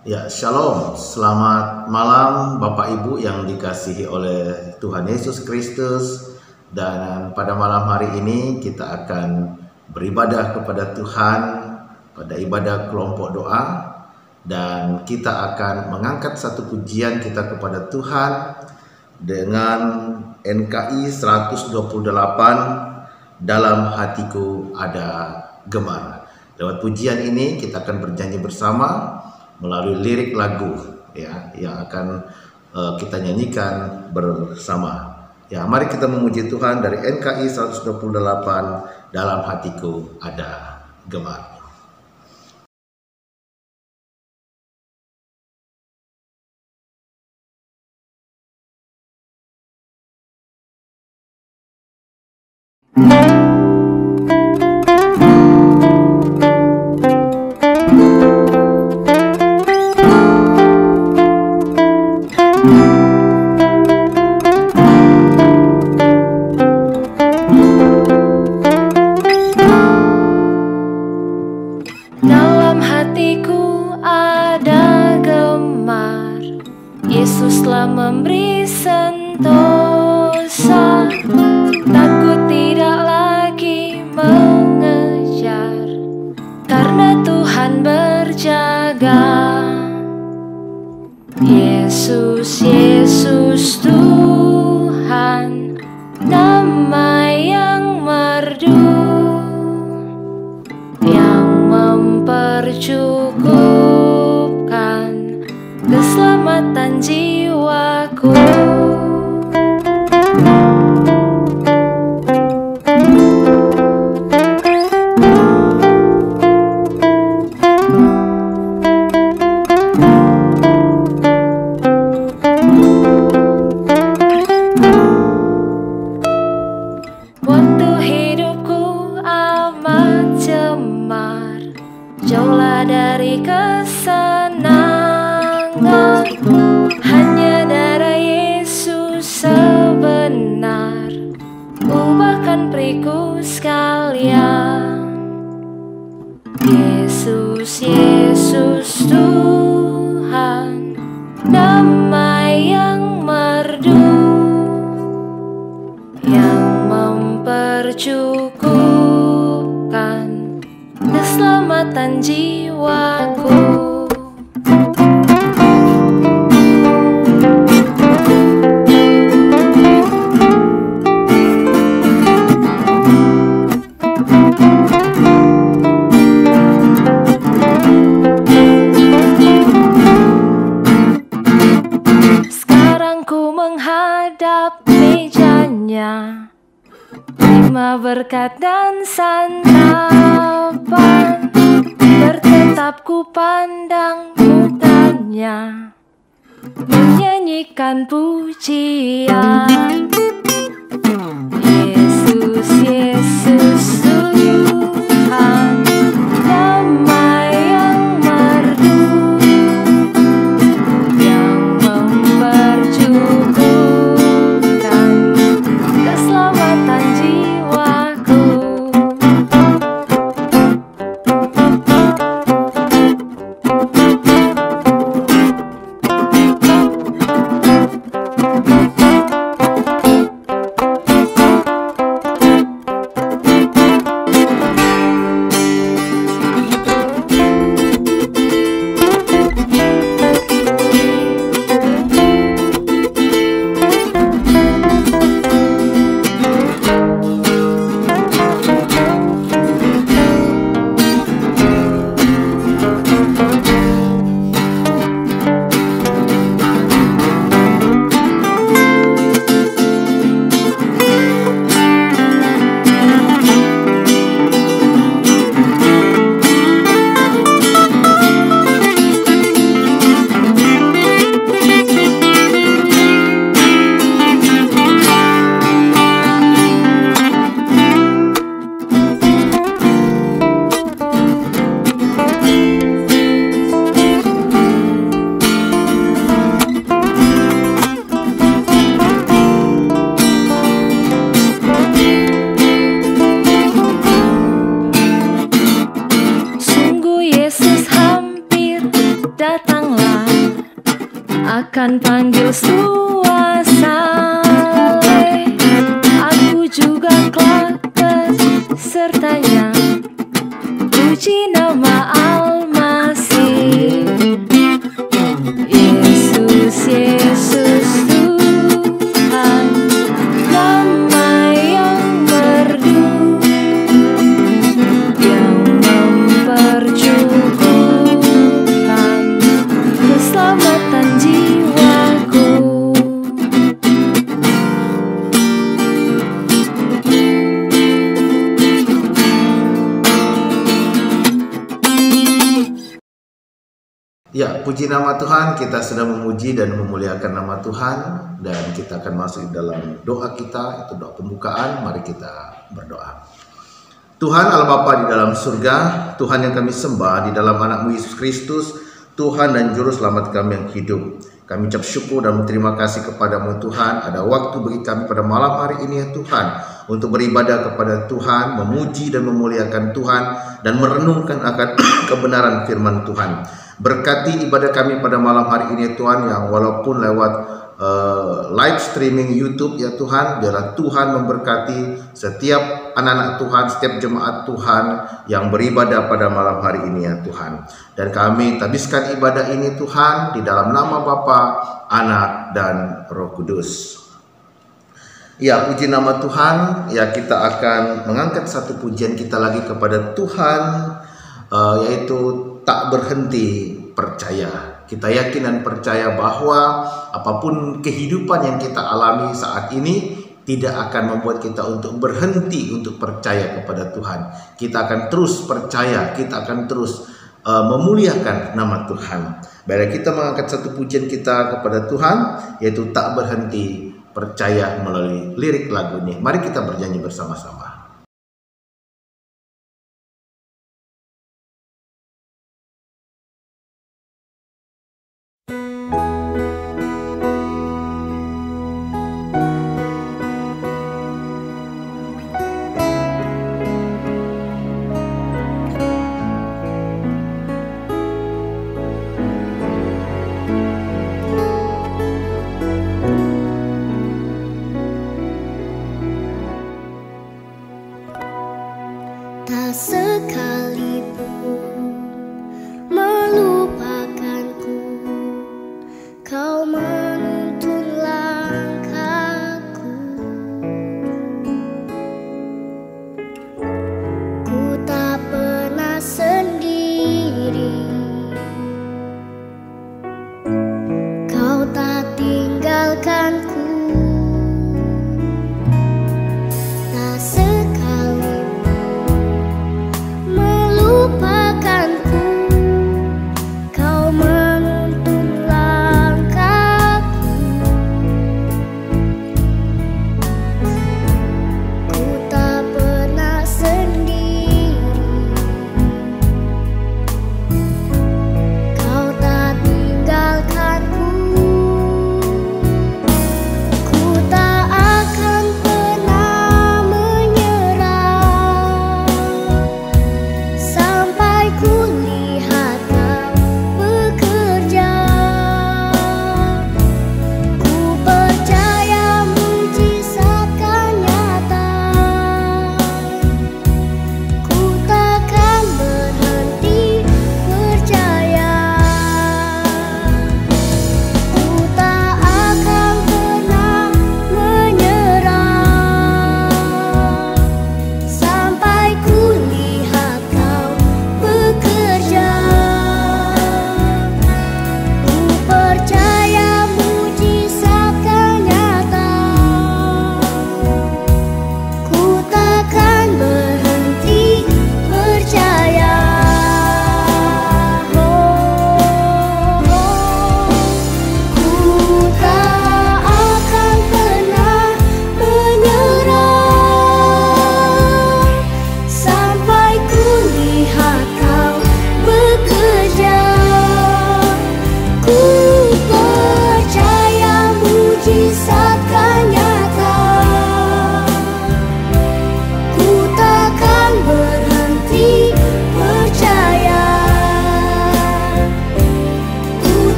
Ya, shalom. Selamat malam Bapak Ibu yang dikasihi oleh Tuhan Yesus Kristus. Dan pada malam hari ini kita akan beribadah kepada Tuhan pada ibadah kelompok doa. Dan kita akan mengangkat satu pujian kita kepada Tuhan dengan NKI 128, Dalam Hatiku Ada Gemar. Lewat pujian ini kita akan berjanji bersama melalui lirik lagu ya yang akan kita nyanyikan bersama. Ya, mari kita memuji Tuhan dari NKI 128, Dalam Hatiku Ada Gemar. Dalam hatiku ada gemar, Yesus telah memberi sentosa. Takut tidak lagi mengejar, karena Tuhan berjaga. Yesus, Yesus Tuhan, nama yang merdu, mempercukupkan keselamatan jiwaku. Waktu hidupku amat cemar, jauhlah dari kesenangan. Hanya darah Yesus sebenar, ubahkan periku sekalian. Yesus, Yesus Tuhan, nama yang merdu, yang mempercukupkan keselamatan jiwaku. Sekarang ku menghadap mejanya, terima berkat dan santapan. Bertetap ku pandang mukanya, menyanyikan pujian. Yesus, Yesus Tuhan, nama yang merdu, yang mempercukupkan keselamatan jiwaku. datanglah, akan panggil semua saleh. Aku juga kelak sertanya, puji nama Al-Masih. Yesus, Yesus Tuhan, nama yang merdu, yang mempercukupkan keselamatan jiwaku. Ya, puji nama Tuhan, kita sudah memuji dan memuliakan nama Tuhan, dan kita akan masuk dalam doa kita, itu doa pembukaan. Mari kita berdoa. Tuhan Allah Bapa di dalam surga, Tuhan yang kami sembah di dalam anak-Mu Yesus Kristus, Tuhan dan Juru Selamat kami yang hidup. Kami ucap syukur dan berterima kasih kepada-Mu Tuhan, ada waktu bagi kami pada malam hari ini ya Tuhan, untuk beribadah kepada Tuhan, memuji dan memuliakan Tuhan, dan merenungkan akan kebenaran firman Tuhan. Berkati ibadah kami pada malam hari ini Tuhan, yang walaupun lewat live streaming YouTube ya Tuhan, biarlah Tuhan memberkati setiap anak-anak Tuhan, setiap jemaat Tuhan yang beribadah pada malam hari ini ya Tuhan. Dan kami tabiskan ibadah ini Tuhan di dalam nama Bapa, Anak, dan Roh Kudus. Ya, puji nama Tuhan. Ya, kita akan mengangkat satu pujian kita lagi kepada Tuhan, yaitu tak berhenti percaya. Kita yakin dan percaya bahwa apapun kehidupan yang kita alami saat ini tidak akan membuat kita untuk berhenti untuk percaya kepada Tuhan. Kita akan terus percaya, kita akan terus memuliakan nama Tuhan. Baiklah, kita mengangkat satu pujian kita kepada Tuhan, yaitu tak berhenti percaya melalui lirik lagu ini. Mari kita bernyanyi bersama-sama.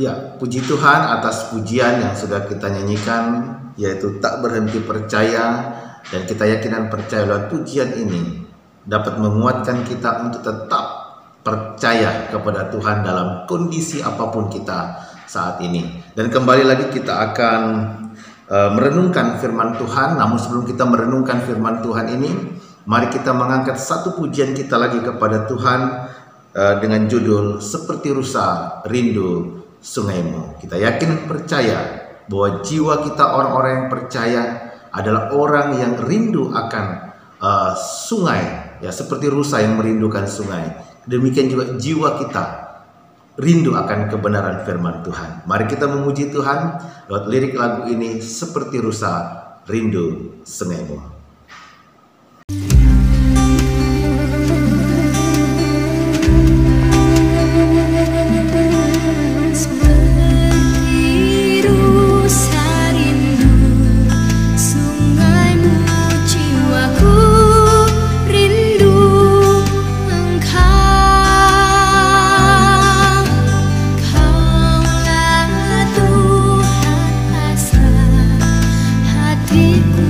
Ya, puji Tuhan atas pujian yang sudah kita nyanyikan, yaitu tak berhenti percaya, dan kita yakin dan percaya lewat pujian ini dapat menguatkan kita untuk tetap percaya kepada Tuhan dalam kondisi apapun kita saat ini. Dan kembali lagi kita akan merenungkan firman Tuhan. Namun sebelum kita merenungkan firman Tuhan ini, mari kita mengangkat satu pujian kita lagi kepada Tuhan dengan judul Seperti Rusa Rindu Sungaimu. Kita yakin percaya bahwa jiwa kita orang-orang yang percaya adalah orang yang rindu akan sungai, ya, seperti rusa yang merindukan sungai. Demikian juga jiwa kita rindu akan kebenaran firman Tuhan. Mari kita memuji Tuhan lewat lirik lagu ini, Seperti Rusa Rindu Sungaimu. Hatiku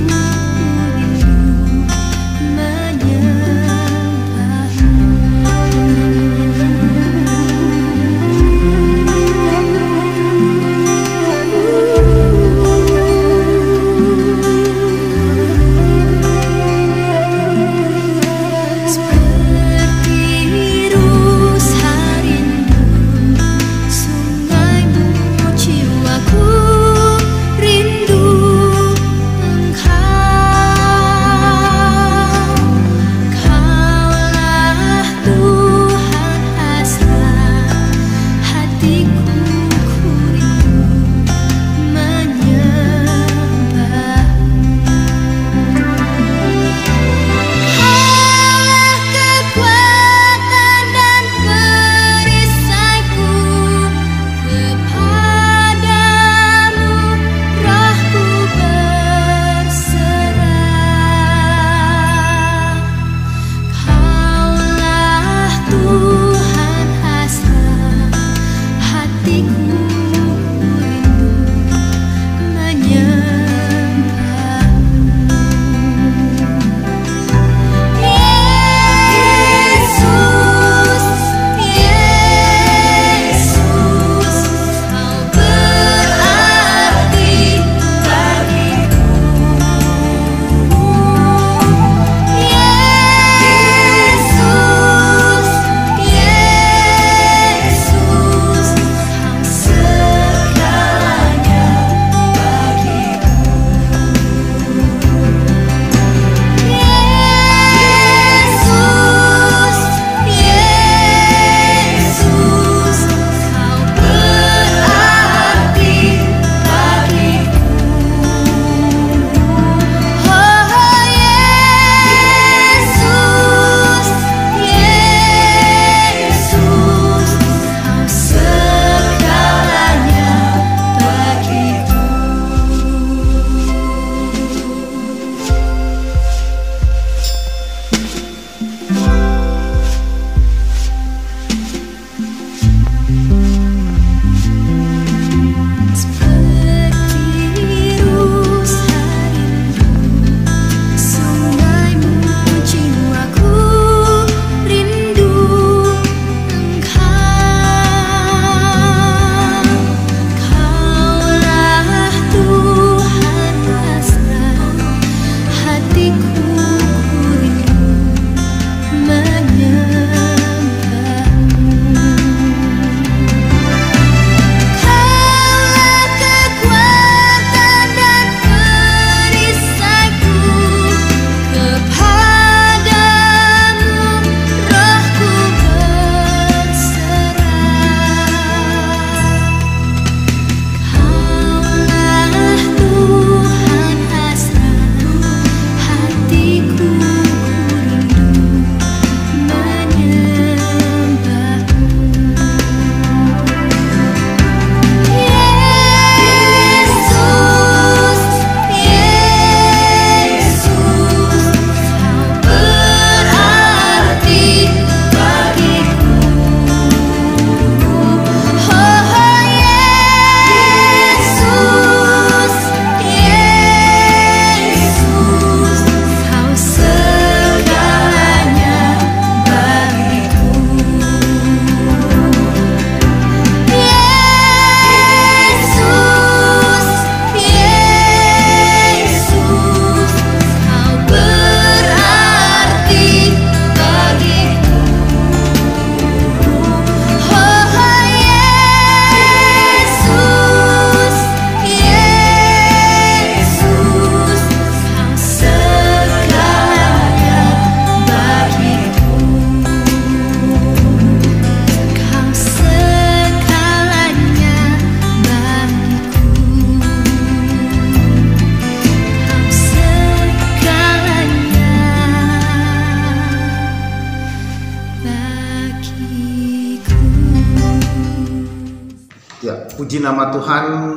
Ya, puji nama Tuhan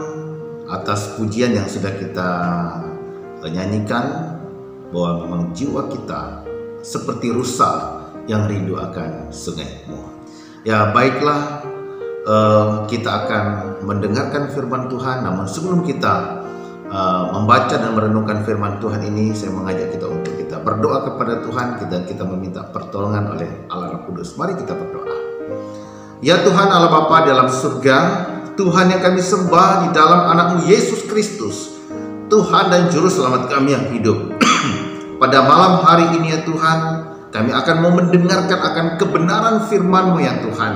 atas pujian yang sudah kita nyanyikan, bahwa memang jiwa kita seperti rusa yang rindu akan sungai-Mu. Ya, baiklah, kita akan mendengarkan firman Tuhan. Namun sebelum kita membaca dan merenungkan firman Tuhan ini, saya mengajak kita untuk kita berdoa kepada Tuhan dan kita meminta pertolongan oleh Allah Roh Kudus. Mari kita berdoa. Ya Tuhan Allah Bapa dalam surga, Tuhan yang kami sembah di dalam anak-Mu Yesus Kristus, Tuhan dan Juru Selamat kami yang hidup. Pada malam hari ini ya Tuhan, kami akan mau mendengarkan akan kebenaran firman-Mu ya Tuhan.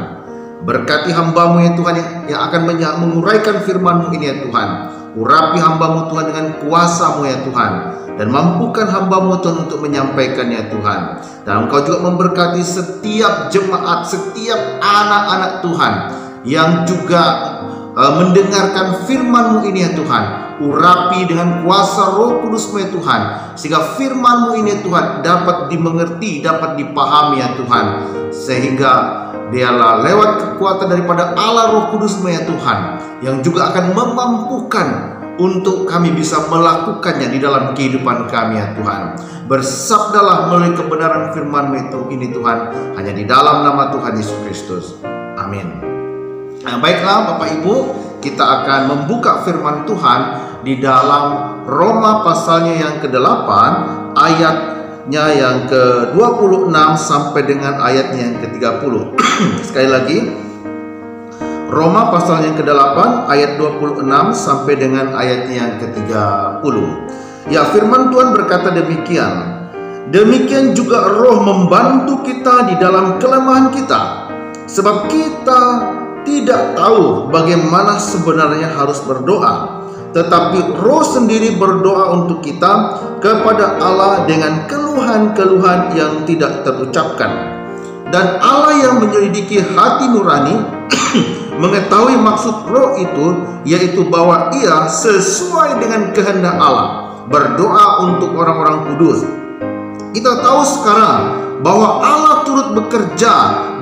Berkati hamba-Mu ya Tuhan yang akan menguraikan firman-Mu ini ya Tuhan. Urapi hamba-Mu Tuhan dengan kuasa-Mu ya Tuhan, dan mampukan hamba-Mu Tuhan untuk menyampaikannya Tuhan. Dan Engkau juga memberkati setiap jemaat, setiap anak-anak Tuhan yang juga mendengarkan firman-Mu ini ya Tuhan. Urapi dengan kuasa Roh Kudus-Mu ya Tuhan, sehingga firman-Mu ini ya Tuhan dapat dimengerti, dapat dipahami ya Tuhan, sehingga dialah lewat kekuatan daripada Allah Roh Kudus-Mu ya Tuhan, yang juga akan memampukan untuk kami bisa melakukannya di dalam kehidupan kami ya Tuhan. Bersabdalah melalui kebenaran firman-Mu ini Tuhan, hanya di dalam nama Tuhan Yesus Kristus. Amin. Nah, baiklah Bapak Ibu, kita akan membuka firman Tuhan di dalam Roma pasalnya yang ke-8, ayatnya yang ke-26 sampai dengan ayatnya yang ke-30. Sekali lagi, Roma pasal yang ke-8 ayat 26 sampai dengan ayatnya yang ke-30. Ya, firman Tuhan berkata demikian. Demikian juga Roh membantu kita di dalam kelemahan kita, sebab kita tidak tahu bagaimana sebenarnya harus berdoa, tetapi Roh sendiri berdoa untuk kita kepada Allah dengan keluhan-keluhan yang tidak terucapkan. Dan Allah yang menyelidiki hati nurani mengetahui maksud Roh itu, yaitu bahwa ia sesuai dengan kehendak Allah berdoa untuk orang-orang kudus. Kita tahu sekarang bahwa Allah turut bekerja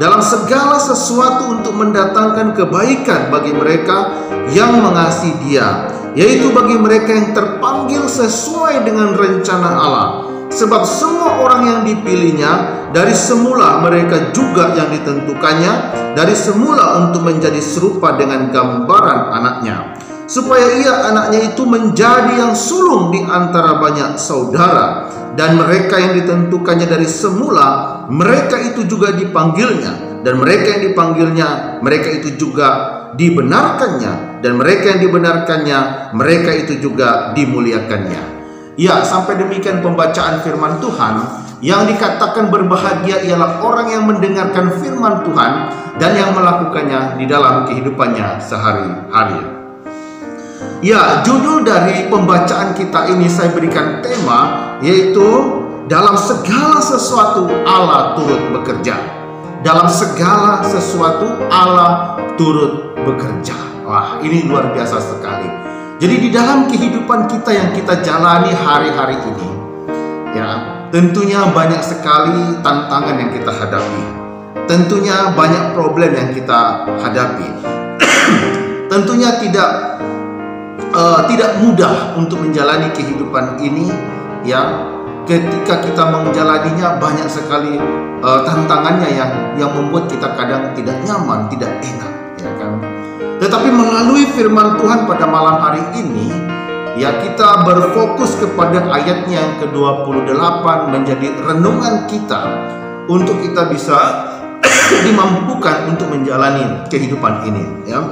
dalam segala sesuatu untuk mendatangkan kebaikan bagi mereka yang mengasihi Dia, yaitu bagi mereka yang terpanggil sesuai dengan rencana Allah. Sebab semua orang yang dipilihnya dari semula, mereka juga yang ditentukannya dari semula untuk menjadi serupa dengan gambaran anaknya, supaya ia anaknya itu menjadi yang sulung di antara banyak saudara. Dan mereka yang ditentukannya dari semula, mereka itu juga dipanggilnya. Dan mereka yang dipanggilnya, mereka itu juga dibenarkannya. Dan mereka yang dibenarkannya, mereka itu juga dimuliakannya. Ya, sampai demikian pembacaan firman Tuhan. Yang dikatakan berbahagia ialah orang yang mendengarkan firman Tuhan dan yang melakukannya di dalam kehidupannya sehari-hari. Ya, judul dari pembacaan kita ini saya berikan tema, yaitu dalam segala sesuatu Allah turut bekerja. Dalam segala sesuatu Allah turut bekerja. Wah, ini luar biasa sekali. Jadi di dalam kehidupan kita yang kita jalani hari-hari ini, ya, tentunya banyak sekali tantangan yang kita hadapi. Tentunya banyak problem yang kita hadapi. Tentunya tidak mudah untuk menjalani kehidupan ini, ya. Ketika kita menjalaninya banyak sekali tantangannya yang membuat kita kadang tidak nyaman, tidak enak, ya kan. Tetapi melalui firman Tuhan pada malam hari ini, ya, kita berfokus kepada ayatnya yang ke-28 menjadi renungan kita untuk kita bisa dimampukan untuk menjalani kehidupan ini, ya.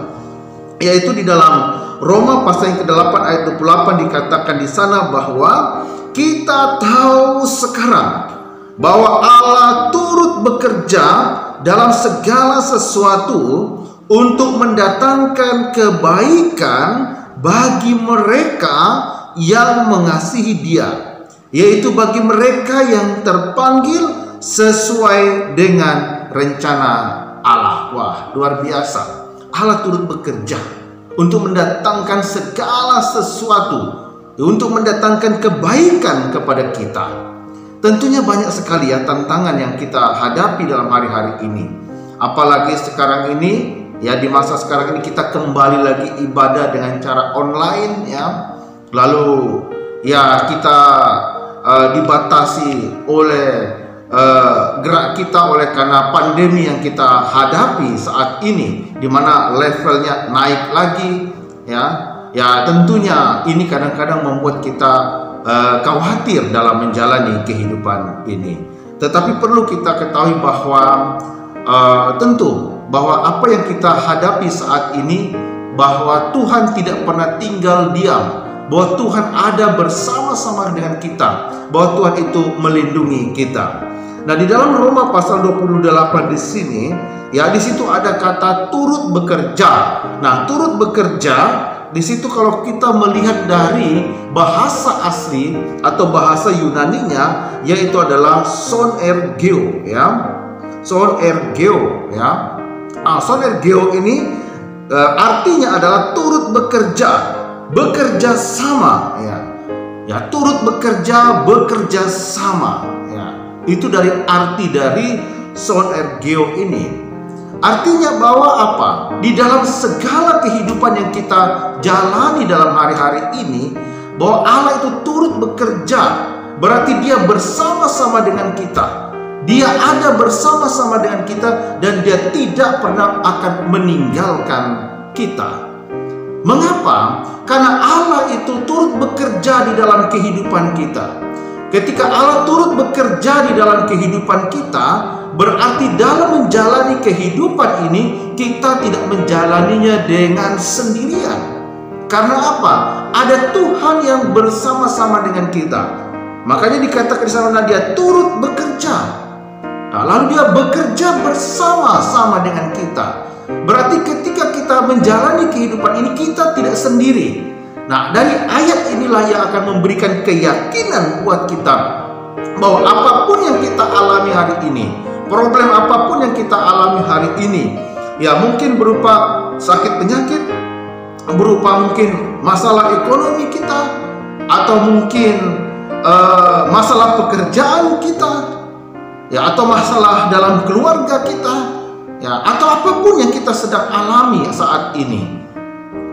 Yaitu di dalam Roma pasal yang ke-8 ayat 28 dikatakan di sana bahwa kita tahu sekarang bahwa Allah turut bekerja dalam segala sesuatu untuk mendatangkan kebaikan bagi mereka yang mengasihi Dia, yaitu bagi mereka yang terpanggil sesuai dengan rencana Allah. Wah, luar biasa. Allah turut bekerja untuk mendatangkan segala sesuatu, untuk mendatangkan kebaikan kepada kita. Tentunya banyak sekali ya tantangan yang kita hadapi dalam hari-hari ini. Apalagi sekarang ini ya di masa sekarang ini kita kembali lagi ibadah dengan cara online ya. Lalu ya kita dibatasi oleh gerak kita oleh karena pandemi yang kita hadapi saat ini, di mana levelnya naik lagi ya. Ya tentunya ini kadang-kadang membuat kita khawatir dalam menjalani kehidupan ini. Tetapi perlu kita ketahui bahwa tentu bahwa apa yang kita hadapi saat ini, bahwa Tuhan tidak pernah tinggal diam, bahwa Tuhan ada bersama-sama dengan kita, bahwa Tuhan itu melindungi kita. Nah, di dalam Roma pasal 28 di sini, ya di situ ada kata turut bekerja. Nah, turut bekerja di situ kalau kita melihat dari bahasa asli atau bahasa Yunaninya, yaitu adalah sonergeo ya. Sonergeo ya. Sonergeo ini artinya adalah turut bekerja, bekerja sama ya. Ya, turut bekerja, bekerja sama ya. Itu dari arti dari sonergeo ini. Artinya bahwa apa? Di dalam segala kehidupan yang kita jalani dalam hari-hari ini, bahwa Allah itu turut bekerja. Berarti Dia bersama-sama dengan kita. Dia ada bersama-sama dengan kita dan Dia tidak pernah akan meninggalkan kita. Mengapa? Karena Allah itu turut bekerja di dalam kehidupan kita. Ketika Allah turut bekerja di dalam kehidupan kita, berarti dalam menjalani kehidupan ini kita tidak menjalaninya dengan sendirian. Karena apa? Ada Tuhan yang bersama-sama dengan kita. Makanya dikatakan di sana Dia turut bekerja. Nah, lalu Dia bekerja bersama-sama dengan kita. Berarti ketika kita menjalani kehidupan ini kita tidak sendiri. Nah, dari ayat inilah yang akan memberikan keyakinan buat kita bahwa apapun yang kita alami hari ini, problem apapun yang kita alami hari ini, ya mungkin berupa sakit penyakit, berupa mungkin masalah ekonomi kita, atau mungkin masalah pekerjaan kita, ya atau masalah dalam keluarga kita, ya atau apapun yang kita sedang alami saat ini.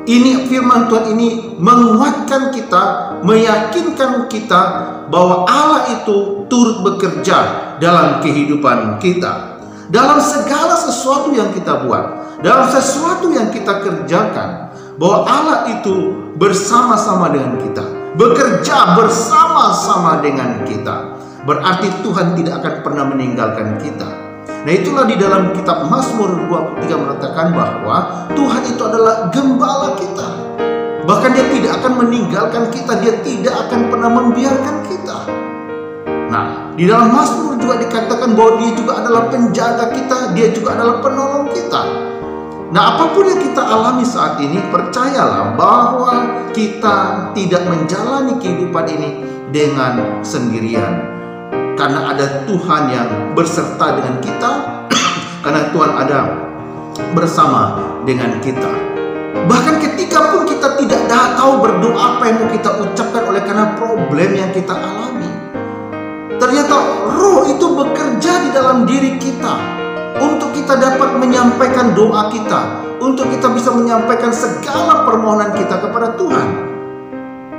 Ini firman Tuhan ini menguatkan kita, meyakinkan kita bahwa Allah itu turut bekerja dalam kehidupan kita. Dalam segala sesuatu yang kita buat, dalam sesuatu yang kita kerjakan, bahwa Allah itu bersama-sama dengan kita, bekerja bersama-sama dengan kita. Berarti Tuhan tidak akan pernah meninggalkan kita. Nah, itulah di dalam kitab Mazmur 23 mengatakan bahwa Tuhan itu adalah gembala kita. Bahkan Dia tidak akan meninggalkan kita, Dia tidak akan pernah membiarkan kita. Nah, di dalam Mazmur juga dikatakan bahwa Dia juga adalah penjaga kita, Dia juga adalah penolong kita. Nah, apapun yang kita alami saat ini, percayalah bahwa kita tidak menjalani kehidupan ini dengan sendirian. Karena ada Tuhan yang berserta dengan kita, karena Tuhan ada bersama dengan kita. Bahkan ketika pun kita tidak tahu berdoa apa yang mau kita ucapkan oleh karena problem yang kita alami, ternyata Roh itu bekerja di dalam diri kita untuk kita dapat menyampaikan doa kita, untuk kita bisa menyampaikan segala permohonan kita kepada Tuhan.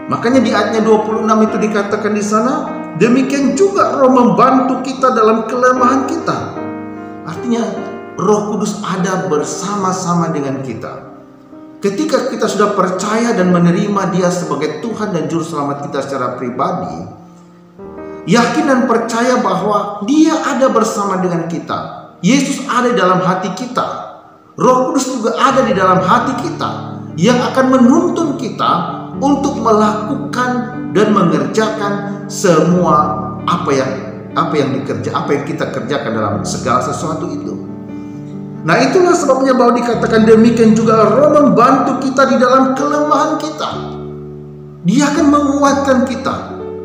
Makanya di ayatnya 26 itu dikatakan di sana, demikian juga Roh membantu kita dalam kelemahan kita. Artinya Roh Kudus ada bersama-sama dengan kita. Ketika kita sudah percaya dan menerima Dia sebagai Tuhan dan Juru Selamat kita secara pribadi, yakin dan percaya bahwa Dia ada bersama dengan kita. Yesus ada di dalam hati kita. Roh Kudus juga ada di dalam hati kita, yang akan menuntun kita untuk melakukan dan mengerjakan semua apa yang kita kerjakan dalam segala sesuatu itu. Nah, itulah sebabnya bahwa dikatakan demikian juga Roh membantu kita di dalam kelemahan kita. Dia akan menguatkan kita.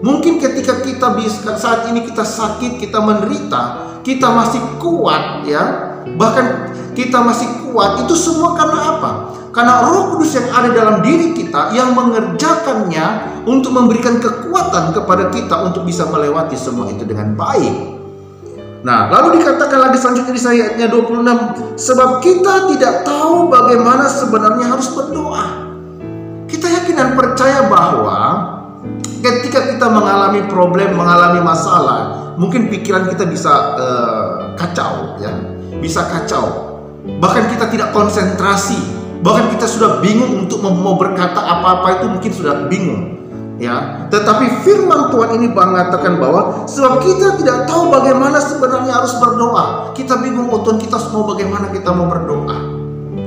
Mungkin ketika kita saat ini kita sakit, kita menderita, kita masih kuat ya. Bahkan kita masih kuat, itu semua karena apa? Karena Roh Kudus yang ada dalam diri kita yang mengerjakannya untuk memberikan kekuatan kepada kita untuk bisa melewati semua itu dengan baik. Nah, lalu dikatakan lagi selanjutnya di ayatnya 26, sebab kita tidak tahu bagaimana sebenarnya harus berdoa. Kita yakin dan percaya bahwa ketika kita mengalami problem, mengalami masalah, mungkin pikiran kita bisa kacau, ya, bisa kacau. Bahkan kita tidak konsentrasi, bahkan kita sudah bingung untuk mau berkata apa-apa, itu mungkin sudah bingung. Ya, tetapi firman Tuhan ini mengatakan bahwa sebab kita tidak tahu bagaimana sebenarnya harus berdoa. Kita bingung, oh Tuhan, kita mau bagaimana kita mau berdoa.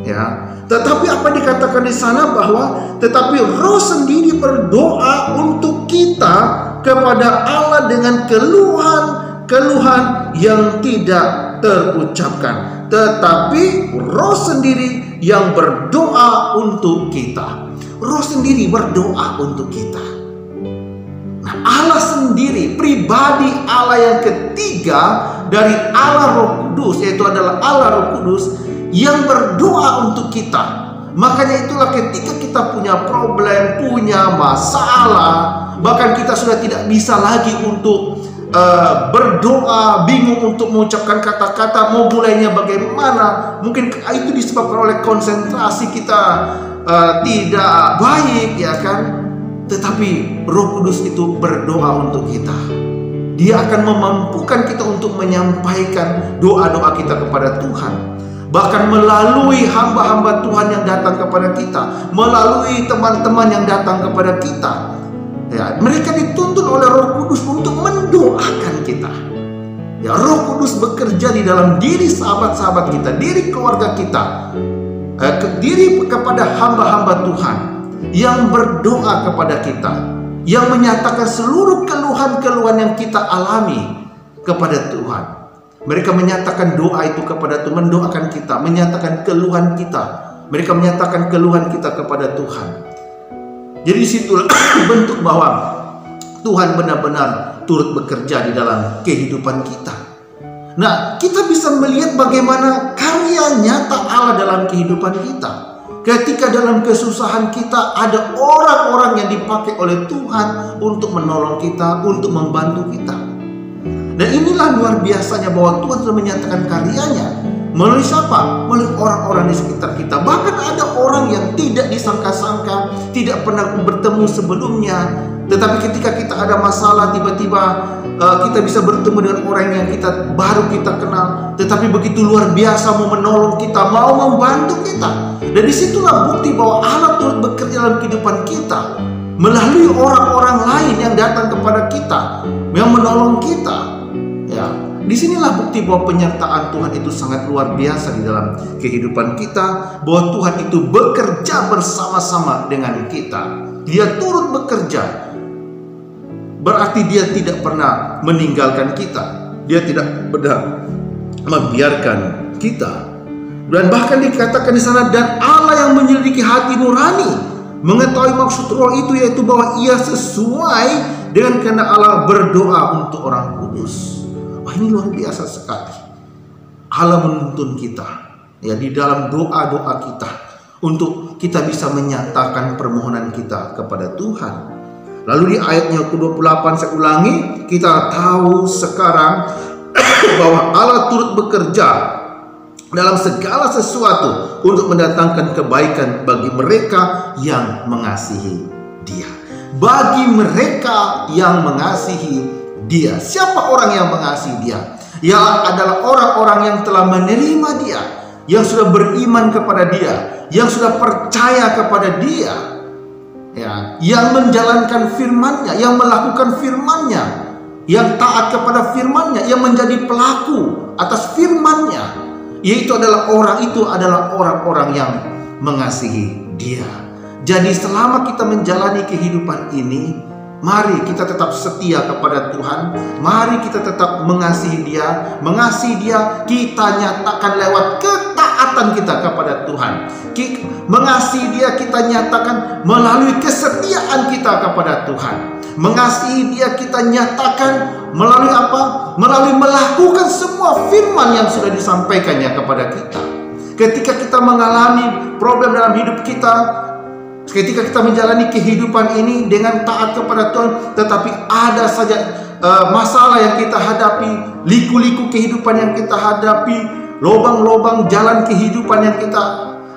Ya, tetapi apa dikatakan di sana bahwa tetapi Roh sendiri berdoa untuk kita kepada Allah dengan keluhan yang tidak terucapkan. Tetapi Roh sendiri yang berdoa untuk kita. Roh sendiri berdoa untuk kita. Nah, Allah sendiri, pribadi Allah yang ketiga dari Allah Roh Kudus, yaitu adalah Allah Roh Kudus yang berdoa untuk kita. Makanya itulah ketika kita punya problem, punya masalah, bahkan kita sudah tidak bisa lagi untuk berdoa, bingung untuk mengucapkan kata-kata, mau mulainya bagaimana. Mungkin itu disebabkan oleh konsentrasi kita tidak baik, ya kan? Tetapi Roh Kudus itu berdoa untuk kita. Dia akan memampukan kita untuk menyampaikan doa-doa kita kepada Tuhan. Bahkan melalui hamba-hamba Tuhan yang datang kepada kita, melalui teman-teman yang datang kepada kita, ya, mereka dituntun oleh Roh Kudus untuk mendoakan kita. Ya, Roh Kudus bekerja di dalam diri sahabat-sahabat kita, diri keluarga kita, diri kepada hamba-hamba Tuhan yang berdoa kepada kita, yang menyatakan seluruh keluhan-keluhan yang kita alami kepada Tuhan. Mereka menyatakan doa itu kepada Tuhan, mendoakan kita, menyatakan keluhan kita. Mereka menyatakan keluhan kita kepada Tuhan. Jadi disitulah bentuk bahwa Tuhan benar-benar turut bekerja di dalam kehidupan kita. Nah, kita bisa melihat bagaimana karya nyata Allah dalam kehidupan kita. Ketika dalam kesusahan kita ada orang-orang yang dipakai oleh Tuhan untuk menolong kita, untuk membantu kita. Dan inilah luar biasanya bahwa Tuhan sudah menyatakan karyanya. Melalui siapa? Melalui orang-orang di sekitar kita. Bahkan ada orang yang tidak disangka-sangka, tidak pernah bertemu sebelumnya. Tetapi ketika kita ada masalah, tiba-tiba kita bisa bertemu dengan orang yang baru kita kenal. Tetapi begitu luar biasa mau menolong kita, mau membantu kita. Dan disitulah bukti bahwa Allah turut bekerja dalam kehidupan kita. Melalui orang-orang lain yang datang kepada kita, yang menolong kita. Ya, disinilah bukti bahwa penyertaan Tuhan itu sangat luar biasa di dalam kehidupan kita. Bahwa Tuhan itu bekerja bersama-sama dengan kita. Dia turut bekerja. Berarti dia tidak pernah meninggalkan kita. Dia tidak pernah membiarkan kita. Dan bahkan dikatakan di sana, dan Allah yang menyelidiki hati nurani mengetahui maksud Roh itu, yaitu bahwa ia sesuai dengan kehendak Allah berdoa untuk orang kudus. Wah, ini luar biasa sekali. Allah menuntun kita, ya, di dalam doa-doa kita untuk kita bisa menyatakan permohonan kita kepada Tuhan. Lalu di ayatnya ke-28 saya ulangi, kita tahu sekarang bahwa Allah turut bekerja dalam segala sesuatu untuk mendatangkan kebaikan bagi mereka yang mengasihi Dia. Bagi mereka yang mengasihi Dia. Siapa orang yang mengasihi Dia? Ia adalah orang-orang yang telah menerima Dia, yang sudah beriman kepada Dia, yang sudah percaya kepada Dia, ya, yang menjalankan firman-Nya, yang melakukan firman-Nya, yang taat kepada firman-Nya, yang menjadi pelaku atas firman-Nya. Yaitu adalah orang-orang yang mengasihi Dia. Jadi selama kita menjalani kehidupan ini, mari kita tetap setia kepada Tuhan. Mari kita tetap mengasihi Dia. Mengasihi Dia kita nyatakan lewat ketaatan kita kepada Tuhan. Mengasihi Dia kita nyatakan melalui kesetiaan kita kepada Tuhan. Mengasihi Dia kita nyatakan melalui apa? Melalui melakukan semua firman yang sudah disampaikannya kepada kita. Ketika kita mengalami problem dalam hidup kita, ketika kita menjalani kehidupan ini dengan taat kepada Tuhan, tetapi ada saja masalah yang kita hadapi, liku-liku kehidupan yang kita hadapi, lubang-lubang jalan kehidupan yang kita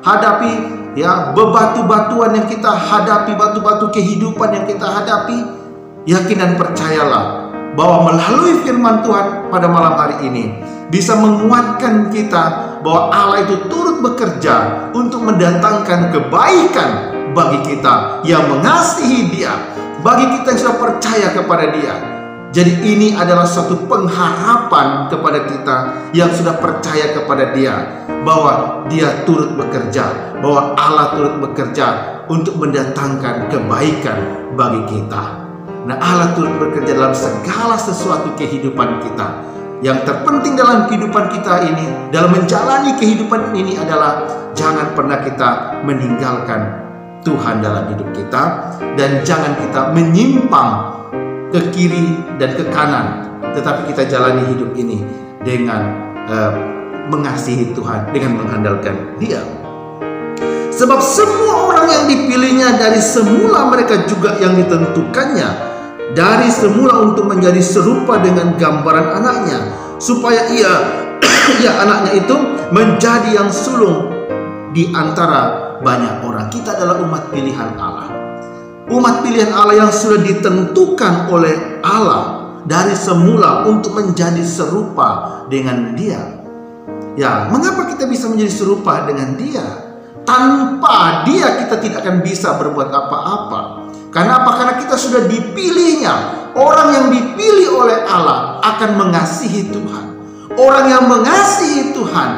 hadapi, ya, bebatu-batuan yang kita hadapi, batu-batu kehidupan yang kita hadapi, yakin dan percayalah bahwa melalui firman Tuhan pada malam hari ini bisa menguatkan kita bahwa Allah itu turut bekerja untuk mendatangkan kebaikan bagi kita yang mengasihi Dia, bagi kita yang sudah percaya kepada Dia. Jadi ini adalah suatu pengharapan kepada kita yang sudah percaya kepada Dia, bahwa Dia turut bekerja, bahwa Allah turut bekerja untuk mendatangkan kebaikan bagi kita. Nah, Allah turut bekerja dalam segala sesuatu kehidupan kita. Yang terpenting dalam kehidupan kita ini, dalam menjalani kehidupan ini adalah jangan pernah kita meninggalkan Tuhan dalam hidup kita, dan jangan kita menyimpang ke kiri dan ke kanan, tetapi kita jalani hidup ini dengan mengasihi Tuhan, dengan mengandalkan Dia. Sebab semua orang yang dipilihnya dari semula, mereka juga yang ditentukannya dari semula untuk menjadi serupa dengan gambaran anaknya, supaya ia anaknya itu menjadi yang sulung di antara banyak orang. Kita adalah umat pilihan Allah, umat pilihan Allah yang sudah ditentukan oleh Allah dari semula untuk menjadi serupa dengan Dia. Ya, mengapa kita bisa menjadi serupa dengan Dia? Tanpa Dia kita tidak akan bisa berbuat apa-apa. Karena apa? Karena kita sudah dipilihnya. Orang yang dipilih oleh Allah akan mengasihi Tuhan. Orang yang mengasihi Tuhan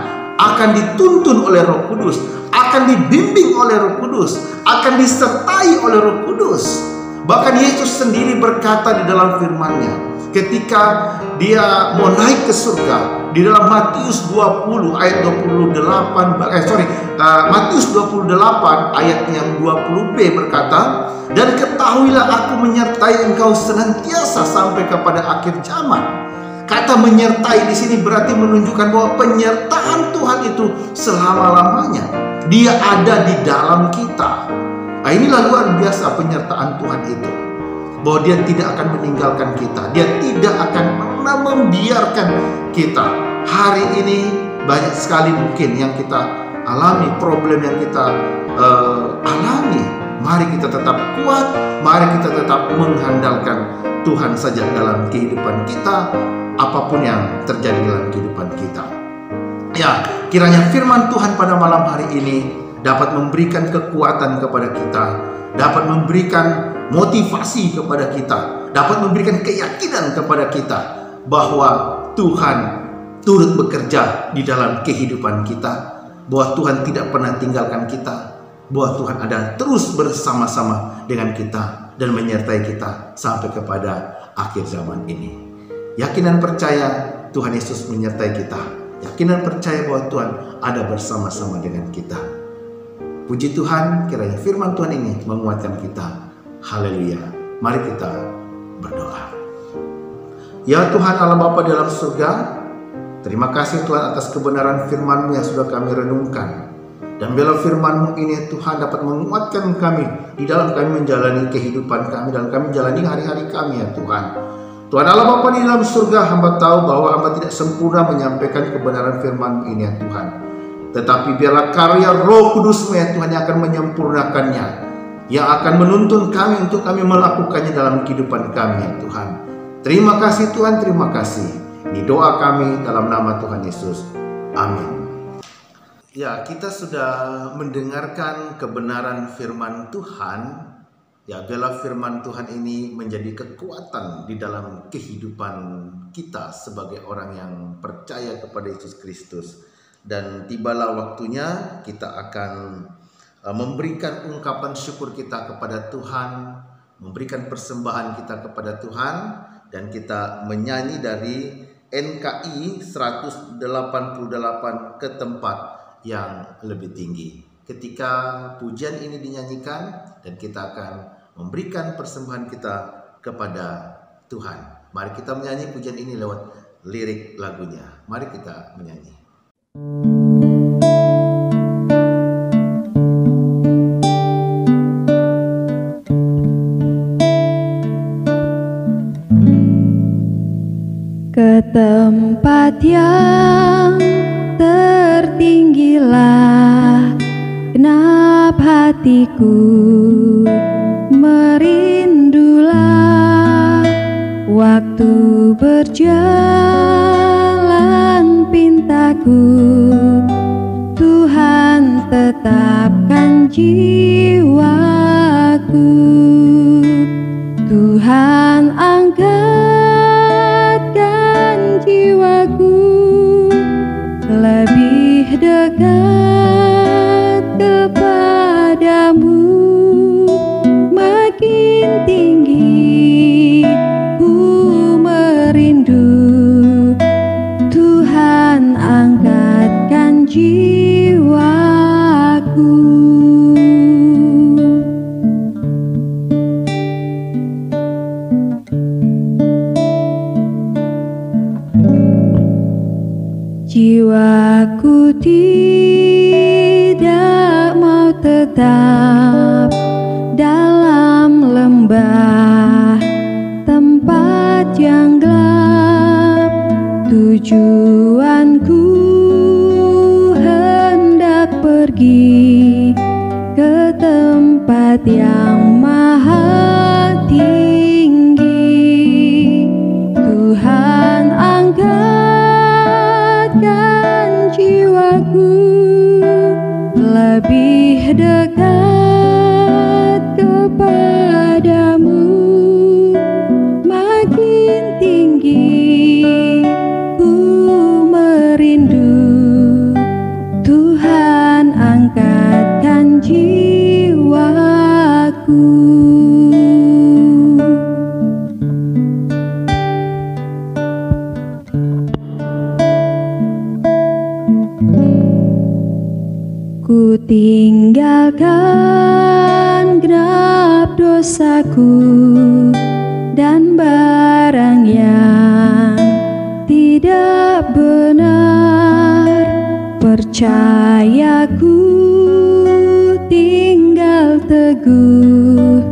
akan dituntun oleh Roh Kudus, akan dibimbing oleh Roh Kudus, akan disertai oleh Roh Kudus. Bahkan Yesus sendiri berkata di dalam firman-Nya ketika Dia mau naik ke surga, di dalam Matius 20 ayat 28, Matius 28 ayat yang 20b berkata, "Dan ketahuilah aku menyertai engkau senantiasa sampai kepada akhir zaman." Kata menyertai di sini berarti menunjukkan bahwa penyertaan Tuhan itu selama-lamanya. Dia ada di dalam kita. Nah, inilah luar biasa penyertaan Tuhan itu, bahwa Dia tidak akan meninggalkan kita. Dia tidak akan pernah membiarkan kita. Hari ini banyak sekali mungkin yang kita alami, problem yang kita alami. Mari kita tetap kuat, mari kita tetap mengandalkan Tuhan saja dalam kehidupan kita, apapun yang terjadi dalam kehidupan kita. Ya, kiranya firman Tuhan pada malam hari ini dapat memberikan kekuatan kepada kita, dapat memberikan motivasi kepada kita, dapat memberikan keyakinan kepada kita bahwa Tuhan turut bekerja di dalam kehidupan kita, bahwa Tuhan tidak pernah tinggalkan kita, bahwa Tuhan ada terus bersama-sama dengan kita dan menyertai kita sampai kepada akhir zaman ini. Yakin dan percaya Tuhan Yesus menyertai kita. Yakin dan percaya bahwa Tuhan ada bersama-sama dengan kita. Puji Tuhan, kiranya firman Tuhan ini menguatkan kita. Haleluya. Mari kita berdoa. Ya Tuhan Allah Bapa di dalam surga, terima kasih Tuhan atas kebenaran firman-Mu yang sudah kami renungkan. Dan biarlah firman-Mu ini Tuhan dapat menguatkan kami di dalam kami menjalani kehidupan kami, dalam kami menjalani hari-hari kami ya Tuhan. Tuhan Allah Bapa di dalam surga, hamba tahu bahwa hamba tidak sempurna menyampaikan kebenaran firman-Mu ini ya Tuhan. Tetapi biarlah karya Roh Kudus-Mu ya Tuhan yang akan menyempurnakannya, yang akan menuntun kami untuk kami melakukannya dalam kehidupan kami ya Tuhan. Terima kasih Tuhan, terima kasih. Ini doa kami dalam nama Tuhan Yesus. Amin. Ya, kita sudah mendengarkan kebenaran firman Tuhan. Ya, biarlah firman Tuhan ini menjadi kekuatan di dalam kehidupan kita sebagai orang yang percaya kepada Yesus Kristus. Dan tibalah waktunya kita akan memberikan ungkapan syukur kita kepada Tuhan, memberikan persembahan kita kepada Tuhan, dan kita menyanyi dari NKI 188 ke tempat yang lebih tinggi. Ketika pujian ini dinyanyikan dan kita akan memberikan persembahan kita kepada Tuhan, mari kita menyanyi pujian ini lewat lirik lagunya. Mari kita menyanyi. tempat yang tertinggilah genap hatiku, merindulah waktu berjalan pintaku. Tuhan tetapkan jiwaku, Tuhan angkatkan jiwaku lebih dekat kepadamu, makin tinggi ku merindu. Tuhan angkatkan jiwaku. Jiwaku tidak mau tetap dalam lembah, tempat yang gelap. Tujuanku hendak pergi ke tempat yang maha tinggi. Tuhan angkatkan jiwaku lebih dekat kepadamu, makin tinggi ku merindu. Tuhan angkatkan jiwaku. Ku tinggalkan genap dosaku dan barang yang tidak benar. Percayaku tinggal teguh,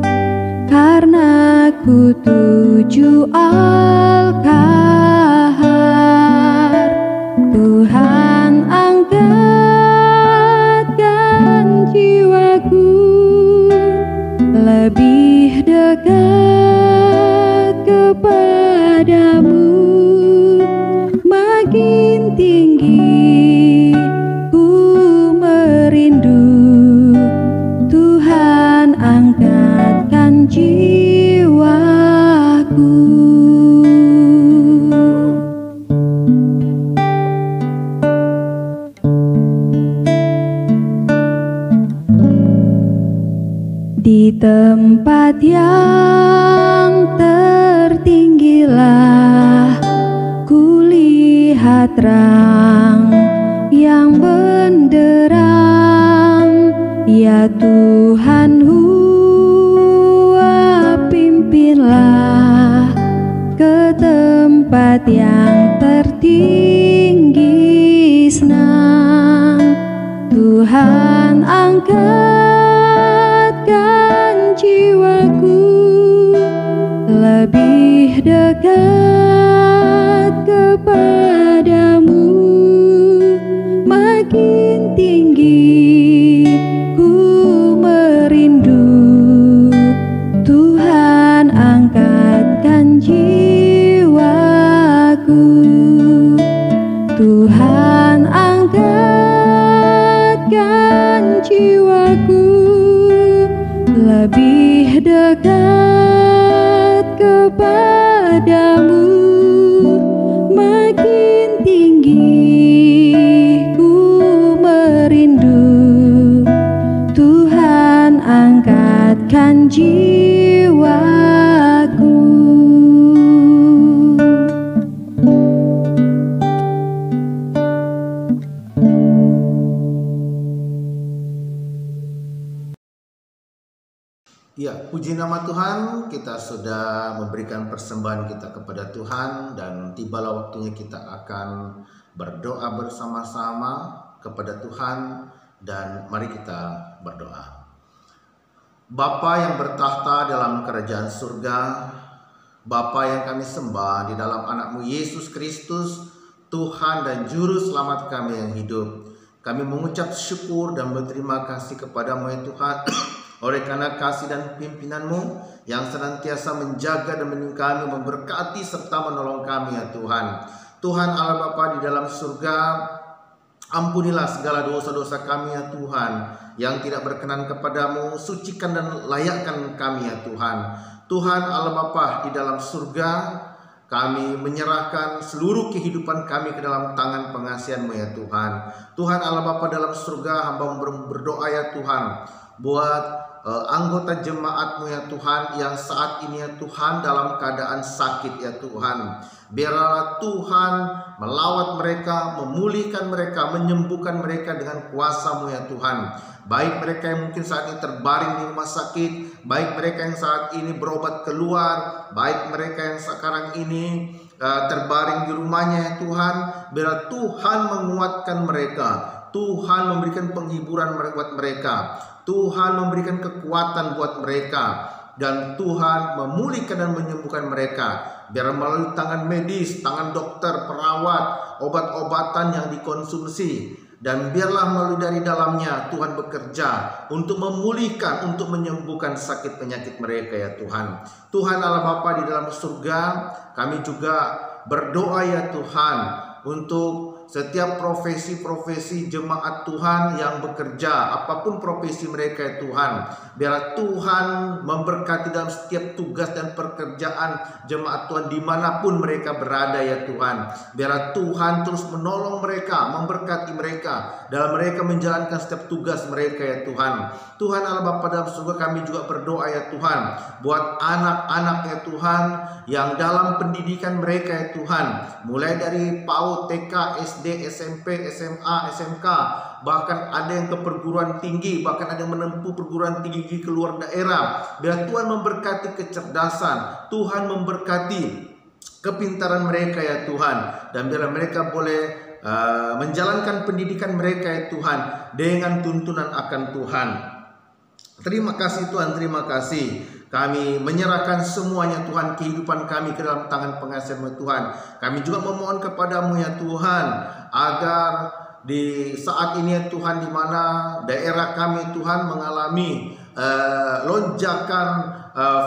karena ku tuju Al-Kahar. Tuhan angkatkan jiwaku lebih dekat kepadamu, makin tinggi ku merindu. Tuhan angkatkan jiwaku. Di tempat yang tertinggilah kulihat terang yang benderang. Ya Tuhan, pimpinlah ke tempat yang tertinggi senang. Tuhan angkatkan jiwaku lebih dekat kepadamu, makin tinggi ku merindu. Tuhan angkatkan jiwaku. Tuhan angkatkan jiwaku lebih dekat kepadamu, makin tinggi ku merindu. Tuhan angkatkan jiwaku. Ya, puji nama Tuhan, kita sudah memberikan persembahan kita kepada Tuhan dan tibalah waktunya kita akan berdoa bersama-sama kepada Tuhan, dan mari kita berdoa. Bapa yang bertahta dalam kerajaan surga, Bapa yang kami sembah di dalam anakmu Yesus Kristus, Tuhan dan Juru Selamat kami yang hidup. Kami mengucap syukur dan berterima kasih kepadamu ya Tuhan oleh karena kasih dan pimpinan-Mu yang senantiasa menjaga dan menolong kami, memberkati serta menolong kami ya Tuhan. Tuhan Allah Bapa di dalam surga, ampunilah segala dosa-dosa kami ya Tuhan yang tidak berkenan kepadamu, sucikan dan layakkan kami ya Tuhan. Tuhan Allah Bapa di dalam surga, kami menyerahkan seluruh kehidupan kami ke dalam tangan pengasihan-Mu ya Tuhan. Tuhan Allah Bapa dalam surga, hamba berdoa ya Tuhan buat anggota jemaat-Mu ya Tuhan yang saat ini ya Tuhan dalam keadaan sakit ya Tuhan. Biarlah Tuhan melawat mereka, memulihkan mereka, menyembuhkan mereka dengan kuasa-Mu ya Tuhan. Baik mereka yang mungkin saat ini terbaring di rumah sakit, baik mereka yang saat ini berobat keluar, baik mereka yang sekarang ini terbaring di rumahnya ya Tuhan. Biarlah Tuhan menguatkan mereka, Tuhan memberikan penghiburan buat mereka, Tuhan memberikan kekuatan buat mereka, dan Tuhan memulihkan dan menyembuhkan mereka. Biar melalui tangan medis, tangan dokter, perawat, obat-obatan yang dikonsumsi, dan biarlah melalui dari dalamnya Tuhan bekerja untuk memulihkan, untuk menyembuhkan sakit penyakit mereka ya Tuhan. Tuhan Allah Bapa di dalam surga, kami juga berdoa ya Tuhan untuk setiap profesi-profesi jemaat Tuhan yang bekerja, apapun profesi mereka ya Tuhan. Biarlah Tuhan memberkati dalam setiap tugas dan pekerjaan jemaat Tuhan dimanapun mereka berada ya Tuhan. Biarlah Tuhan terus menolong mereka, memberkati mereka dalam mereka menjalankan setiap tugas mereka ya Tuhan. Tuhan Allah Bapa dalam surga, kami juga berdoa ya Tuhan buat anak-anak ya Tuhan yang dalam pendidikan mereka ya Tuhan, mulai dari PAUD, TK, SD, SMP, SMA, SMK, bahkan ada yang ke perguruan tinggi, bahkan ada yang menempuh perguruan tinggi ke luar daerah. Biar Tuhan memberkati kecerdasan, Tuhan memberkati kepintaran mereka ya Tuhan, dan biar mereka boleh menjalankan pendidikan mereka ya Tuhan dengan tuntunan akan Tuhan. Terima kasih Tuhan, terima kasih. Kami menyerahkan semuanya Tuhan, kehidupan kami ke dalam tangan pengasihan-Mu Tuhan. Kami juga memohon kepadamu ya Tuhan, agar di saat ini ya Tuhan, di mana daerah kami Tuhan mengalami lonjakan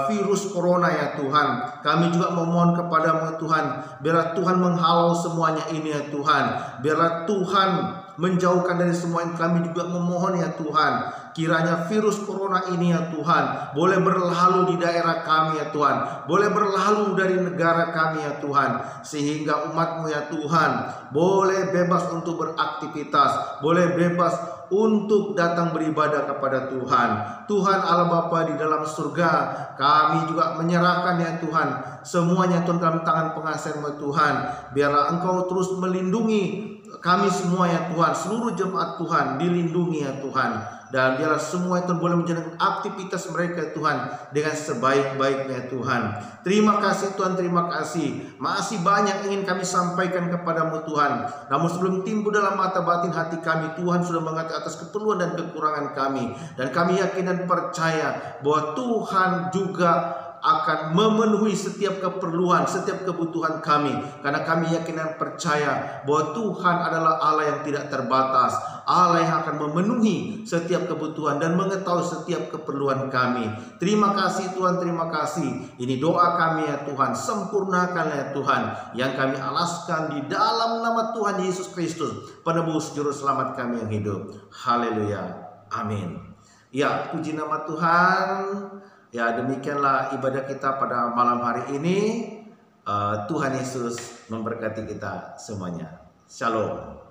virus corona ya Tuhan, kami juga memohon kepadamu Tuhan, biarlah Tuhan menghalau semuanya ini ya Tuhan. Biarlah Tuhan menjauhkan dari semua yang, kami juga memohon ya Tuhan, kiranya virus corona ini ya Tuhan boleh berlalu di daerah kami ya Tuhan, boleh berlalu dari negara kami ya Tuhan, sehingga umat-Mu ya Tuhan boleh bebas untuk beraktivitas, boleh bebas untuk datang beribadah kepada Tuhan. Tuhan Allah Bapa di dalam surga, kami juga menyerahkan ya Tuhan semuanya Tuhan dalam tangan pengasihan-Mu Tuhan. Biarlah Engkau terus melindungi kami semua ya Tuhan, seluruh jemaat Tuhan dilindungi ya Tuhan, dan biarlah semua itu boleh menjalankan aktivitas mereka Tuhan dengan sebaik-baiknya Tuhan. Terima kasih Tuhan, terima kasih. Masih banyak ingin kami sampaikan kepadamu Tuhan, namun sebelum timbul dalam mata batin hati kami, Tuhan sudah mengerti atas keperluan dan kekurangan kami, dan kami yakin dan percaya bahwa Tuhan juga akan memenuhi setiap keperluan, setiap kebutuhan kami, karena kami yakin dan percaya bahwa Tuhan adalah Allah yang tidak terbatas, Allah yang akan memenuhi setiap kebutuhan dan mengetahui setiap keperluan kami. Terima kasih Tuhan, terima kasih. Ini doa kami ya Tuhan, sempurnakan ya Tuhan, yang kami alaskan di dalam nama Tuhan Yesus Kristus, penebus juru selamat kami yang hidup. Haleluya, amin. Ya, puji nama Tuhan. Ya, demikianlah ibadah kita pada malam hari ini. Tuhan Yesus memberkati kita semuanya. Shalom.